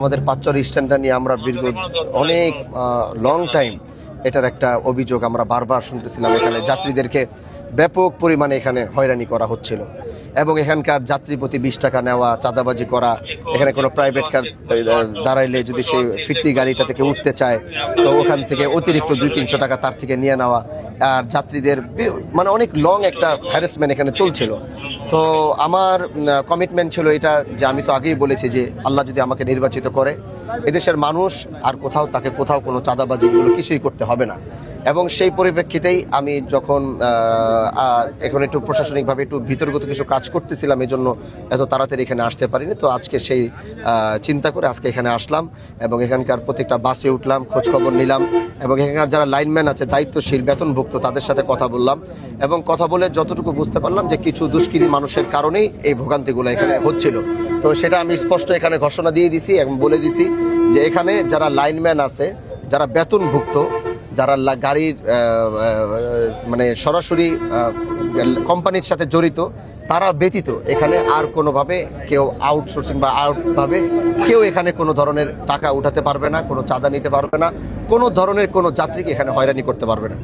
আমাদের পাঁচচর স্ট্যান্ডটা নিয়ে আমরা অনেক লং টাইম এটার একটা অভিযোগ আমরা বারবার শুনতেছিলাম। এখানে যাত্রীদেরকে ব্যাপক পরিমাণে এখানে হয়রানি করা হচ্ছিল এবং এখানকার যাত্রী প্রতি 20 টাকা নেওয়া, চাঁদাবাজি করা। এখানে কোনো প্রাইভেট কার দাঁড়াইলে যদি সেই ফিরতি গাড়িটা থেকে উঠতে চায় তো ওখান থেকে অতিরিক্ত 200-300 টাকা তার থেকে নিয়ে নেওয়া। আর যাত্রীদের মানে অনেক লং একটা হ্যারাসমেন্ট এখানে চলছিল। তো আমার কমিটমেন্ট ছিল এটা যে আমি তো আগেই বলেছি যে আল্লাহ যদি আমাকে নির্বাচিত করে এদেশের মানুষ আর কোথাও কোনো চাঁদাবাজি এগুলো কিছুই করতে হবে না। এবং সেই পরিপ্রেক্ষিতেই আমি যখন এখন একটু প্রশাসনিকভাবে একটু ভিতরগত কিছু কাজ করতেছিলাম, এই জন্য এত তাড়াতাড়ি এখানে আসতে পারিনি। তো আজকে সেই চিন্তা করে আজকে এখানে আসলাম এবং এখানকার প্রত্যেকটা বাসে উঠলাম, খোঁজখবর নিলাম এবং এখানকার যারা লাইনম্যান আছে, দায়িত্বশীল, বেতনভুক্ত, তাদের সাথে কথা বললাম এবং কথা বলে যতটুকু বুঝতে পারলাম যে কিছু দুষ্কৃতী মানুষের কারণেই এই ভোগান্তিগুলো এখানে হচ্ছিল। তো সেটা আমি স্পষ্ট এখানে ঘোষণা দিয়ে দিছি এবং বলে দিছি যে এখানে যারা লাইনম্যান আছে, যারা বেতনভুক্ত, যারা গাড়ির মানে সরাসরি কোম্পানির সাথে জড়িত, তারা ব্যতীত এখানে আর কোনোভাবে কেউ আউটসোর্সিং বা আউটভাবে কেউ এখানে কোনো ধরনের টাকা উঠাতে পারবে না, কোনো চাঁদা নিতে পারবে না, কোনো ধরনের কোনো যাত্রীকে এখানে হয়রানি করতে পারবে না।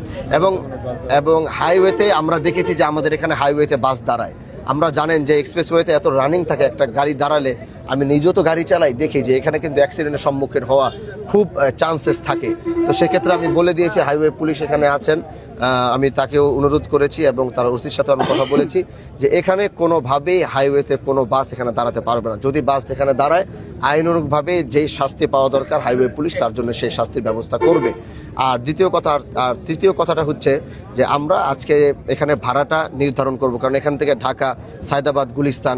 এবং হাইওয়েতে আমরা দেখেছি যে আমাদের এখানে হাইওয়েতে বাস দাঁড়ায়। আমরা জানেন যে এক্সপ্রেসওয়েতে এত রানিং থাকে, একটা গাড়ি দাঁড়ালে আমি নিজেও তো গাড়ি চালাই, দেখি যে এখানে কিন্তু অ্যাক্সিডেন্টের সম্মুখীন হওয়া খুব চান্সেস থাকে। তো সেক্ষেত্রে আমি বলে দিয়েছি, হাইওয়ে পুলিশ এখানে আছেন, আমি তাকেও অনুরোধ করেছি এবং তার ওসির সাথে আমি কথা বলেছি যে এখানে কোনোভাবেই হাইওয়েতে কোনো বাস এখানে দাঁড়াতে পারবে না। যদি বাস এখানে দাঁড়ায় আইনানুগভাবে যেই শাস্তি পাওয়া দরকার হাইওয়ে পুলিশ তার জন্য সেই শাস্তির ব্যবস্থা করবে। আর তৃতীয় কথাটা হচ্ছে যে আমরা আজকে এখানে ভাড়াটা নির্ধারণ করব, কারণ এখান থেকে ঢাকা, সায়দাবাদ, গুলিস্তান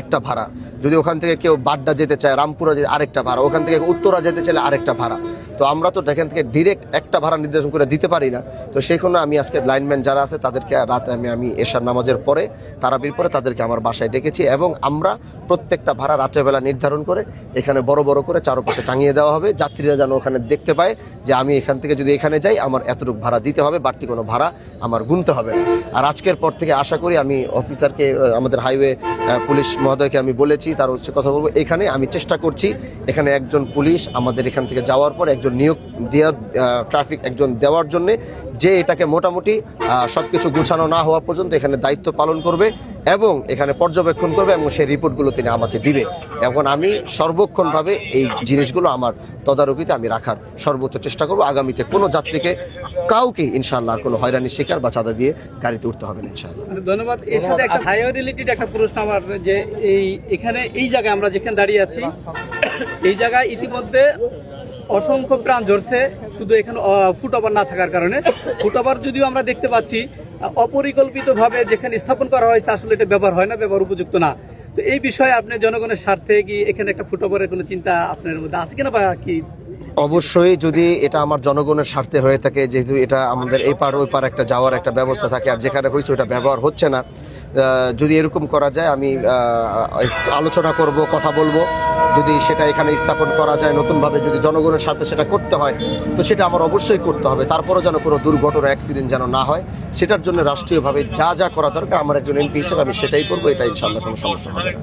একটা ভাড়া, যদি ওখান থেকে কেউ বাড্ডা যেতে চায়, রামপুরা যেতে আরেকটা ভাড়া, ওখান থেকে উত্তরা যেতে চাইলে আরেকটা ভাড়া। তো আমরা তো এখান থেকে ডিরেক্ট একটা ভাড়া নির্ধারণ করে দিতে পারি না। তো সেই জন্য আমি আজকে লাইনম্যান যারা আছে তাদেরকে রাতে আমি এশার নামাজের পরে, তারাবির পরে তাদেরকে আমার বাসায় ডেকেছি এবং আমরা প্রত্যেকটা ভাড়া রাত্রেবেলা নির্ধারণ করে এখানে বড় বড় করে চারপাশে টাঙিয়ে দেওয়া হবে। যাত্রীরা যেন ওখানে দেখতে পায় যে আমি এখান থেকে যদি এখানে যাই আমার এতটুকু ভাড়া দিতে হবে, বাড়তি কোনো ভাড়া আমার গুনতে হবে না। আর আজকের পর থেকে আশা করি আমি অফিসারকে, আমাদের হাইওয়ে পুলিশ মহোদয়কে আমি বলেছি, তার হচ্ছে কথা বলবো, এখানে আমি চেষ্টা করছি এখানে একজন পুলিশ আমাদের এখান থেকে যাওয়ার পর একজন নিয়োগ দেওয়া, ট্রাফিক একজন দেওয়ার জন্যে, যে এটাকে মোটামুটি সব কিছু গুছানো না হওয়া পর্যন্ত এখানে দায়িত্ব পালন করবে এবং এখানে পর্যবেক্ষণ করবে এবং সেই রিপোর্টগুলো তিনি আমাকে দিবে। এখন আমি সর্বক্ষণভাবে এই জিনিসগুলো আমার তদারকিতে আমি রাখার সর্বোচ্চ চেষ্টা করব। আগামীতে কোনো যাত্রীকে কাউকে ইনশাআল্লাহ কোনো হয়রানির শিকার বা চাঁদা দিয়ে গাড়িতে উঠতে হবে না ইনশাআল্লাহ। ধন্যবাদ। এর সাথে একটা হাইওয়ে রিলেটেড একটা প্রশ্ন আমার, যে এখানে এই জায়গায় আমরা যেখানে দাঁড়িয়ে আছি এই জায়গায় ইতিমধ্যে অসংখ্য প্রাণ ঝরছে শুধু এখানে ফুটওভার না থাকার কারণে। ফুটওভার যদিও আমরা দেখতে পাচ্ছি অপরিকল্পিতভাবে যেখানে স্থাপন করা হয়েছে আসলে এটা ব্যবহার হয় না, ব্যবহার উপযুক্ত না। তো এই বিষয়ে আপনি জনগণের স্বার্থে কি এখানে একটা ফুটওভারের কোনো চিন্তা আপনার মধ্যে আছে কিনা বা কি? অবশ্যই, যদি এটা আমার জনগণের স্বার্থে হয়ে থাকে, যেহেতু এটা আমাদের এই পার ওই পার একটা যাওয়ার একটা ব্যবস্থা থাকে, আর যেখানে হয়েছে ওটা ব্যবহার হচ্ছে না, যদি এরকম করা যায় আমি আলোচনা করব, কথা বলবো। যদি সেটা এখানে স্থাপন করা যায় নতুনভাবে, যদি জনগণের স্বার্থে সেটা করতে হয় তো সেটা আমার অবশ্যই করতে হবে। তারপরও যেন কোনো দুর্ঘটনা, অ্যাক্সিডেন্ট যেন না হয়, সেটার জন্য রাষ্ট্রীয়ভাবে যা যা করা দরকার আমার একজন এমপি হিসেবে আমি সেটাই করবো। এটা ইনশাআল্লাহ কোনো সমস্যা হবে না।